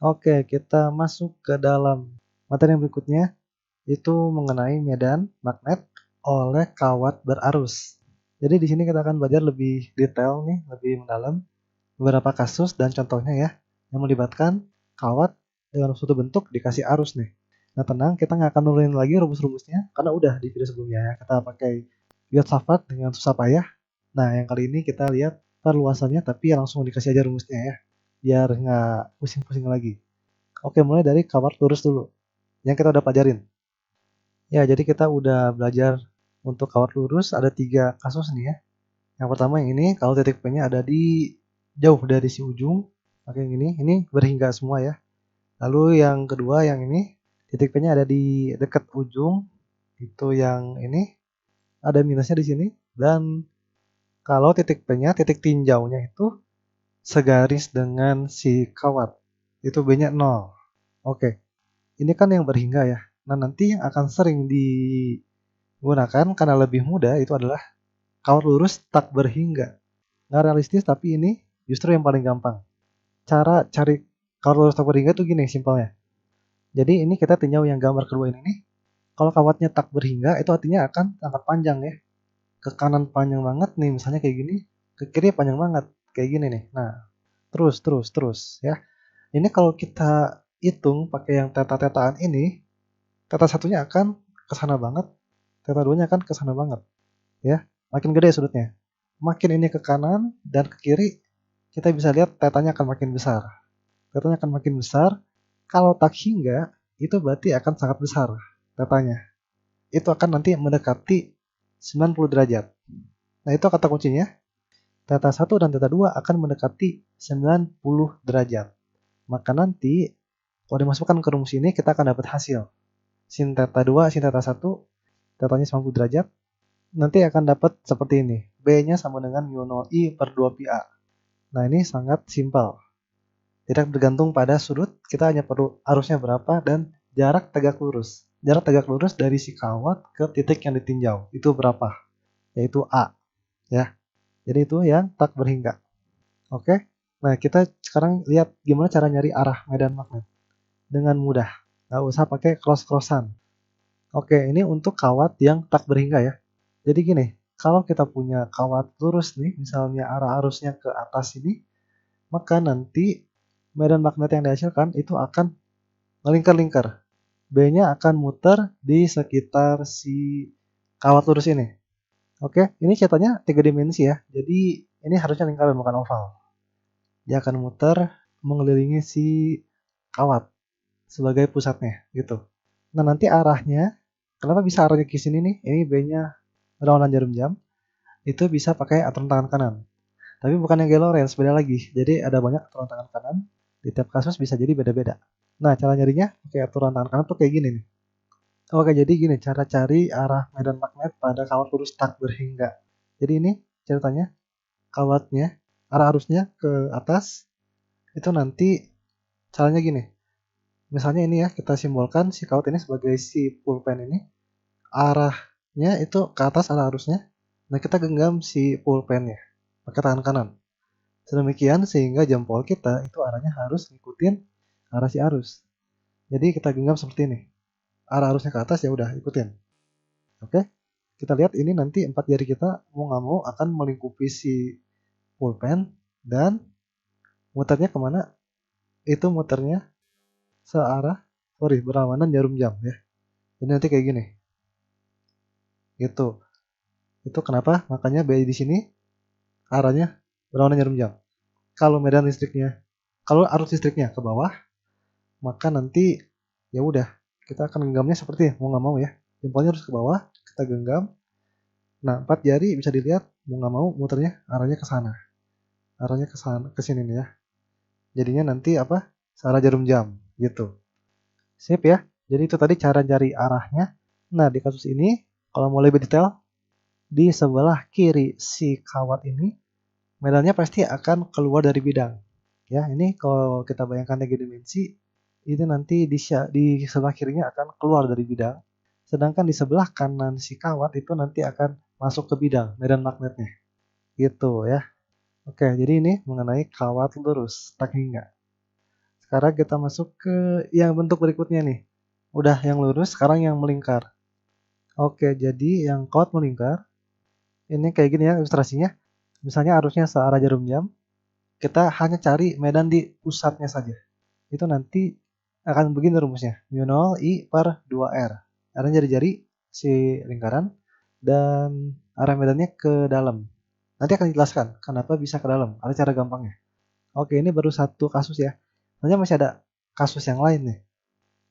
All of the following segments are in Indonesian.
Oke, kita masuk ke dalam materi yang berikutnya, itu mengenai medan magnet oleh kawat berarus. Jadi di sini kita akan belajar lebih detail nih, lebih mendalam beberapa kasus dan contohnya ya, yang melibatkan kawat dalam suatu bentuk dikasih arus nih. Nah tenang, kita nggak akan nurunin lagi rumus-rumusnya karena udah di video sebelumnya ya. Kita pakai filsafat dengan susah payah. Nah yang kali ini kita lihat perluasannya tapi langsung dikasih aja rumusnya ya, biar nggak pusing-pusing lagi. Oke, mulai dari kawat lurus dulu yang kita udah pelajarin. Ya, jadi kita udah belajar untuk kawat lurus ada 3 kasus nih ya. Yang pertama yang ini, kalau titik P-nya ada di jauh dari si ujung, maka yang ini berhingga semua ya. Lalu yang kedua yang ini, titik P-nya ada di dekat ujung, itu yang ini ada minusnya di sini. Dan kalau titik P-nya, titik tinjaunya itu segaris dengan si kawat, itu B-nya 0. Oke, ini kan yang berhingga ya. Nah, nanti yang akan sering digunakan karena lebih mudah itu adalah kawat lurus tak berhingga. Nggak realistis tapi ini justru yang paling gampang. Cara cari kawat lurus tak berhingga itu gini simpelnya. Jadi ini kita tinjau yang gambar kedua ini nih. Kalau kawatnya tak berhingga itu artinya akan sangat panjang ya. Ke kanan panjang banget nih misalnya kayak gini. Ke kiri panjang banget kayak gini nih. Nah, terus ya. Ini kalau kita hitung pakai yang teta-tetaan ini, teta satunya akan ke sana banget, teta 2-nya akan ke sana banget, ya. Makin gede sudutnya. Makin ini ke kanan dan ke kiri, kita bisa lihat tetanya akan makin besar. Tetanya akan makin besar. Kalau tak hingga, itu berarti akan sangat besar tetanya. Itu akan nanti mendekati 90 derajat. Nah, itu kata kuncinya. Teta 1 dan teta 2 akan mendekati 90 derajat. Maka nanti kalau dimasukkan ke rumus ini kita akan dapat hasil. Sin teta 2, sin teta 1, tetanya 90 derajat. Nanti akan dapat seperti ini. B-nya sama dengan mu 0 I per 2 pi A. Nah, ini sangat simpel. Tidak bergantung pada sudut, kita hanya perlu arusnya berapa dan jarak tegak lurus. Jarak tegak lurus dari si kawat ke titik yang ditinjau. Itu berapa? Yaitu A. Ya. Jadi itu yang tak berhingga. Oke. Nah, kita sekarang lihat gimana cara nyari arah medan magnet. Dengan mudah. Nggak usah pakai cross-crossan. Oke, ini untuk kawat yang tak berhingga ya. Jadi gini, kalau kita punya kawat lurus nih, misalnya arah arusnya ke atas ini, maka nanti medan magnet yang dihasilkan itu akan melingkar-lingkar. B-nya akan muter di sekitar si kawat lurus ini. Oke, ini ceritanya 3 dimensi ya. Jadi ini harusnya lingkaran bukan oval. Dia akan muter mengelilingi si kawat sebagai pusatnya gitu. Nah, nanti arahnya, kenapa bisa arahnya ke sini nih? Ini B-nya berlawanan jarum jam. Itu bisa pakai aturan tangan kanan. Tapi bukan yang Gay Lorentz, beda lagi. Jadi ada banyak aturan tangan kanan. Di tiap kasus bisa jadi beda-beda. Nah, cara nyarinya pakai aturan tangan kanan tuh kayak gini nih. Oke, jadi gini cara cari arah medan magnet pada kawat lurus tak berhingga. Jadi ini ceritanya kawatnya, arah arusnya ke atas, itu nanti caranya gini. Misalnya ini ya, kita simbolkan si kawat ini sebagai si pulpen ini. Arahnya itu ke atas arah arusnya. Nah, kita genggam si pulpennya pakai tangan kanan. Sedemikian sehingga jempol kita itu arahnya harus ngikutin arah si arus. Jadi kita genggam seperti ini. Arah arusnya ke atas ya udah ikutin. Oke? Kita lihat ini nanti 4 jari kita mau nggak mau akan melingkupi si pulpen dan muternya kemana? Itu muternya berlawanan jarum jam ya. Ini nanti kayak gini. Gitu. Itu kenapa? Makanya BI di sini arahnya berlawanan jarum jam. Kalau arus listriknya ke bawah, maka nanti ya udah kita akan genggamnya seperti mau nggak mau ya. Jempolnya harus ke bawah, kita genggam. Nah, 4 jari bisa dilihat mau nggak mau muternya arahnya ke sana. Arahnya ke sana, ke sini nih ya. Jadinya nanti apa? Searah jarum jam gitu. Sip ya. Jadi itu tadi cara cari arahnya. Nah, di kasus ini kalau mau lebih detail, di sebelah kiri si kawat ini medannya pasti akan keluar dari bidang. Ya, ini kalau kita bayangkan 3 dimensi, itu nanti di sebelah kirinya akan keluar dari bidang. Sedangkan di sebelah kanan si kawat itu nanti akan masuk ke bidang, medan magnetnya. Gitu ya. Oke, jadi ini mengenai kawat lurus, tak hingga. Sekarang kita masuk ke yang bentuk berikutnya nih. Udah yang lurus, sekarang yang melingkar. Oke, jadi yang kawat melingkar, ini kayak gini ya ilustrasinya. Misalnya arusnya searah jarum jam, kita hanya cari medan di pusatnya saja. Itu nanti akan begini rumusnya. Mu0 I per 2R. R-nya jari-jari si lingkaran, dan arah medannya ke dalam. Nanti akan dijelaskan kenapa bisa ke dalam. Ada cara gampangnya. Oke, ini baru satu kasus ya. Nanti masih ada kasus yang lain nih.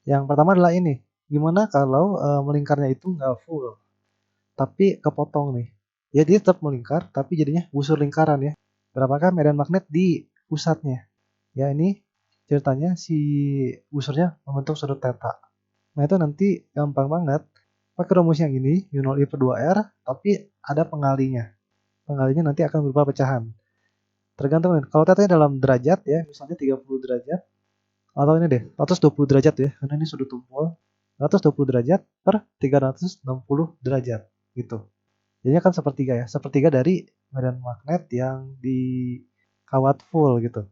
Yang pertama adalah ini. Gimana kalau melingkarnya itu nggak full, tapi kepotong nih. Ya dia tetap melingkar, tapi jadinya busur lingkaran ya. Berapakah medan magnet di pusatnya? Ya ini ceritanya si busurnya membentuk sudut theta. Nah itu nanti gampang banget. Pakai rumus yang ini, U0I per 2R, tapi ada pengalinya. Pengalinya nanti akan berupa pecahan. Tergantung nih, kalau tetanya dalam derajat ya, misalnya 30 derajat, atau ini deh, 120 derajat ya, karena ini sudut tumpul. 120 derajat per 360 derajat, gitu. Jadinya kan sepertiga ya, sepertiga dari medan magnet yang di kawat full gitu.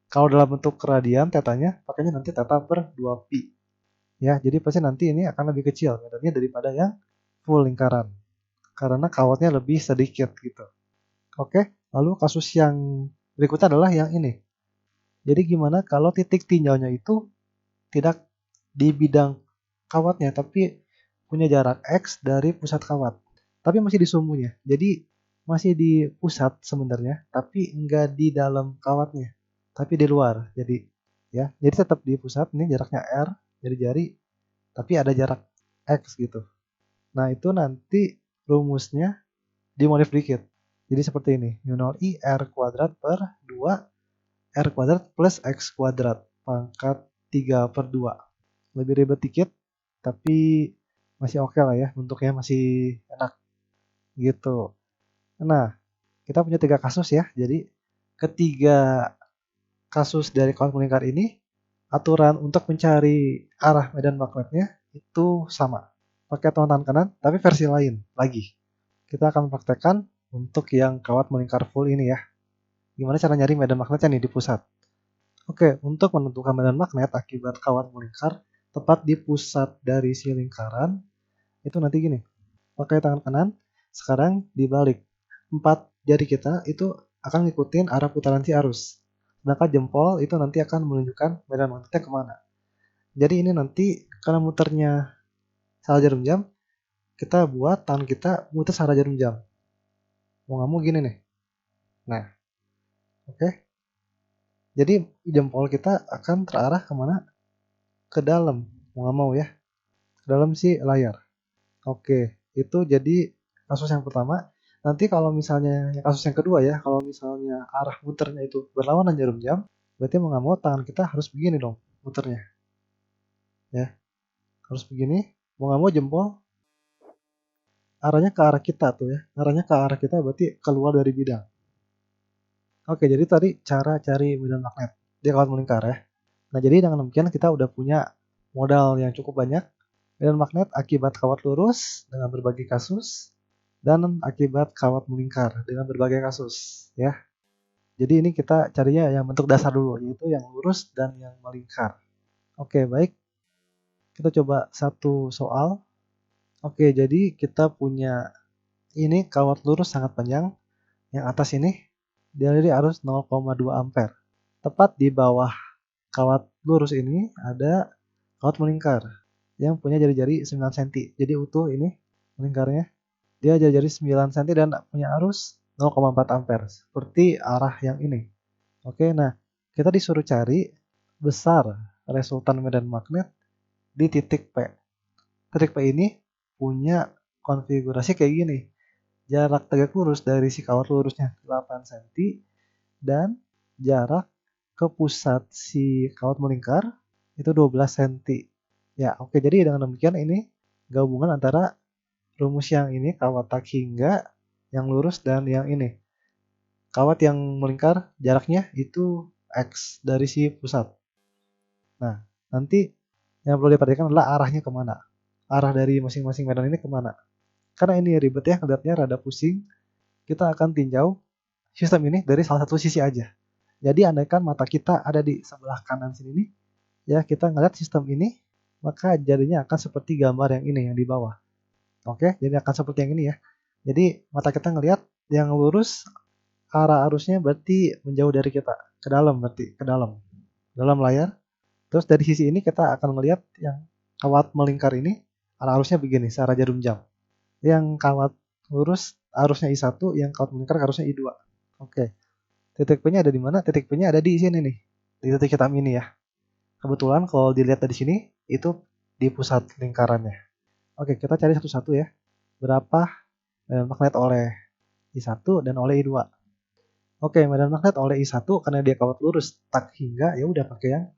Kalau dalam bentuk radian tetanya, pakainya nanti teta per 2pi. Ya, jadi pasti nanti ini akan lebih kecil medannya daripada yang full lingkaran. Karena kawatnya lebih sedikit gitu. Oke, lalu kasus yang berikutnya adalah yang ini. Jadi gimana kalau titik tinjaunya itu tidak di bidang kawatnya, tapi punya jarak X dari pusat kawat. Tapi masih di sumbunya. Jadi masih di pusat sebenarnya, tapi enggak di dalam kawatnya, tapi di luar. Jadi tetap di pusat, ini jaraknya R, jari-jari, tapi ada jarak X gitu. Nah, itu nanti rumusnya dimodif dikit. Jadi seperti ini, mu0I R kuadrat per 2 R kuadrat plus X kuadrat pangkat 3 per 2. Lebih ribet dikit, tapi masih oke lah ya, bentuknya masih enak gitu. Nah, kita punya 3 kasus ya. Jadi ketiga kasus dari kawat melingkar ini, aturan untuk mencari arah medan magnetnya itu sama. Pakai tangan kanan, tapi versi lain lagi. Kita akan praktekkan untuk yang kawat melingkar full ini ya. Gimana cara nyari medan magnetnya nih di pusat. Oke, untuk menentukan medan magnet akibat kawat melingkar tepat di pusat dari si lingkaran, itu nanti gini. Pakai tangan kanan, sekarang dibalik. 4 jari kita itu akan ngikutin arah putaran si arus. Sedangkan jempol itu nanti akan menunjukkan medan magnetnya kemana. Jadi ini nanti karena muternya salah jarum jam, kita buat tangan kita muter salah jarum jam. Mau nggak mau gini nih. Nah, oke. Jadi jempol kita akan terarah kemana? Ke dalam. Mau nggak mau ya. Ke dalam si layar. Oke, itu jadi kasus yang pertama. Nanti kalau misalnya kasus yang kedua ya, kalau misalnya arah muternya itu berlawanan jarum jam, berarti mau nggak mau tangan kita harus begini dong muternya. Ya, harus begini. Mau nggak mau jempol arahnya ke arah kita tuh ya. Arahnya ke arah kita berarti keluar dari bidang. Oke, jadi tadi cara cari medan magnet di kawat melingkar ya. Nah, jadi dengan demikian kita udah punya modal yang cukup banyak. Medan magnet akibat kawat lurus dengan berbagai kasus, dan akibat kawat melingkar dengan berbagai kasus ya. Jadi ini kita carinya yang bentuk dasar dulu, yaitu yang lurus dan yang melingkar. Oke, baik. Kita coba satu soal. Oke, jadi kita punya ini kawat lurus sangat panjang. Yang atas ini dialiri arus 0,2 ampere. Tepat di bawah kawat lurus ini ada kawat melingkar yang punya jari-jari 9 cm. Jadi utuh ini melingkarnya. Dia jari-jari 9 cm dan punya arus 0,4 ampere. Seperti arah yang ini. Oke, nah kita disuruh cari besar resultan medan magnet di titik P. Titik P ini punya konfigurasi kayak gini. Jarak tegak lurus dari si kawat lurusnya 8 cm dan jarak ke pusat si kawat melingkar itu 12 cm. Ya, oke, jadi dengan demikian ini gabungan antara rumus yang ini kawat tak hingga, yang lurus, dan yang ini. Kawat yang melingkar jaraknya itu X dari si pusat. Nah, nanti yang perlu diperhatikan adalah arahnya kemana. Arah dari masing-masing medan ini kemana. Karena ini ribet ya, kelihatannya rada pusing. Kita akan tinjau sistem ini dari salah satu sisi aja. Jadi andaikan mata kita ada di sebelah kanan sini nih, ya kita ngeliat sistem ini, maka jadinya akan seperti gambar yang ini yang di bawah. Oke, jadi akan seperti yang ini ya. Jadi mata kita ngelihat yang lurus arah arusnya berarti menjauh dari kita, ke dalam berarti, ke dalam layar. Terus dari sisi ini kita akan melihat yang kawat melingkar ini arah arusnya begini, searah jarum jam. Yang kawat lurus arusnya I1, yang kawat melingkar arusnya I2. Oke. Titik P-nya ada di mana? Titik P-nya ada di sini nih. Di titik hitam ini ya. Kebetulan kalau dilihat dari sini itu di pusat lingkarannya. Oke, kita cari satu-satu ya. Berapa medan magnet oleh I1 dan oleh I2. Oke, medan magnet oleh I1 karena dia kawat lurus tak hingga, ya udah pakai yang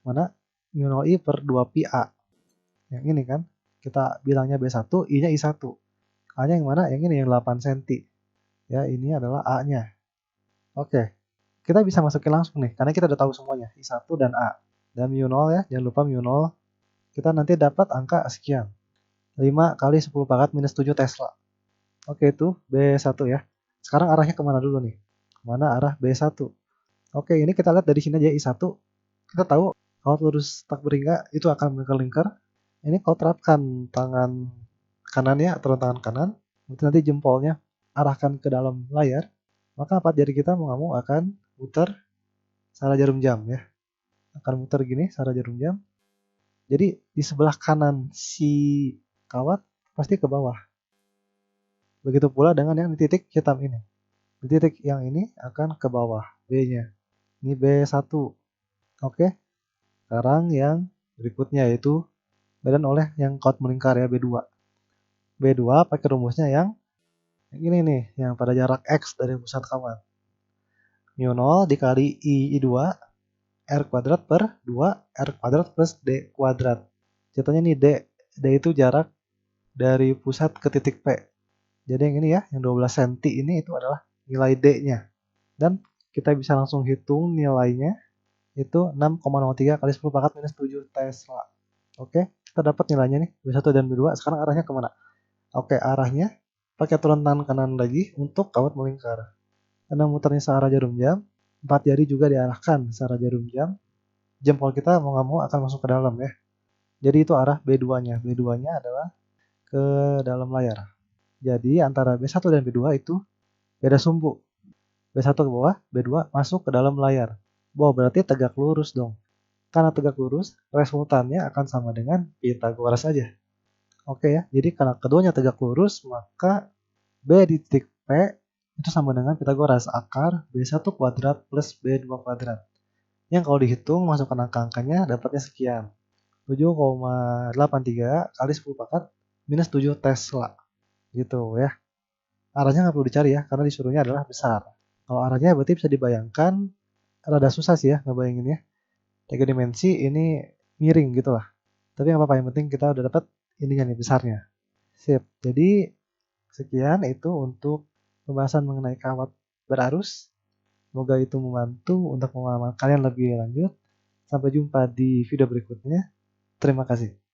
mana? Mu 0 I per 2 pi A. Yang ini kan. Kita bilangnya B1, I-nya I1. A-nya yang mana? Yang ini yang 8 cm. Ya, ini adalah A-nya. Oke. Kita bisa masukin langsung nih karena kita udah tahu semuanya, I1 dan A. Dan mu 0 ya, jangan lupa mu 0. Kita nanti dapat angka sekian. 5 kali 10 pangkat minus 7 Tesla. Oke, itu B1 ya. Sekarang arahnya kemana dulu nih? Kemana arah B1? Oke, ini kita lihat dari sini aja I1. Kita tahu kalau lurus tak berhingga itu akan melingkar. Ini kalau terapkan tangan kanannya atau tangan kanan, nanti jempolnya arahkan ke dalam layar, maka 4 jari kita mau nggak mau akan muter searah jarum jam ya. Akan muter gini searah jarum jam. Jadi di sebelah kanan si kawat pasti ke bawah. Begitu pula dengan yang di titik hitam ini. Di titik yang ini akan ke bawah, B-nya. Ini B1. Oke. Sekarang yang berikutnya yaitu medan oleh yang kawat melingkar ya, B2. B2 pakai rumusnya yang ini nih, yang pada jarak X dari pusat kawat. Mu 0 dikali I2 R kuadrat per 2 R kuadrat plus D kuadrat. Contohnya nih D itu jarak dari pusat ke titik P. Jadi yang ini ya, yang 12 cm ini itu adalah nilai D-nya. Dan kita bisa langsung hitung nilainya itu 6,03 kali 10 pangkat minus 7 Tesla. Oke, kita dapat nilainya nih, B1 dan B2. Sekarang arahnya kemana? Oke, arahnya pakai aturan tangan kanan lagi untuk kawat melingkar. Karena muternya searah jarum jam, 4 jari juga diarahkan searah jarum jam. Jempol kita mau nggak mau akan masuk ke dalam ya. Jadi itu arah B2-nya. B2-nya adalah ke dalam layar. Jadi antara B1 dan B2 itu beda sumbu. B1 ke bawah, B2 masuk ke dalam layar. Wow, berarti tegak lurus dong. Karena tegak lurus, resultannya akan sama dengan Pythagoras saja. Oke ya, jadi karena keduanya tegak lurus, maka B di titik P itu sama dengan Pythagoras, akar B1 kuadrat plus B2 kuadrat. Yang kalau dihitung, masukkan angka-angkanya, dapatnya sekian. 7,83 kali 10 pangkat minus 7 Tesla. Gitu ya. Arahnya nggak perlu dicari ya, karena disuruhnya adalah besar. Kalau arahnya berarti bisa dibayangkan, rada susah sih ya ngebayanginnya. 3 dimensi ini miring gitu lah. Tapi nggak apa-apa, yang penting kita udah dapat ininya nih, besarnya. Sip. Jadi sekian itu untuk pembahasan mengenai kawat berarus. Semoga itu membantu untuk pemahaman kalian lebih lanjut. Sampai jumpa di video berikutnya. Terima kasih.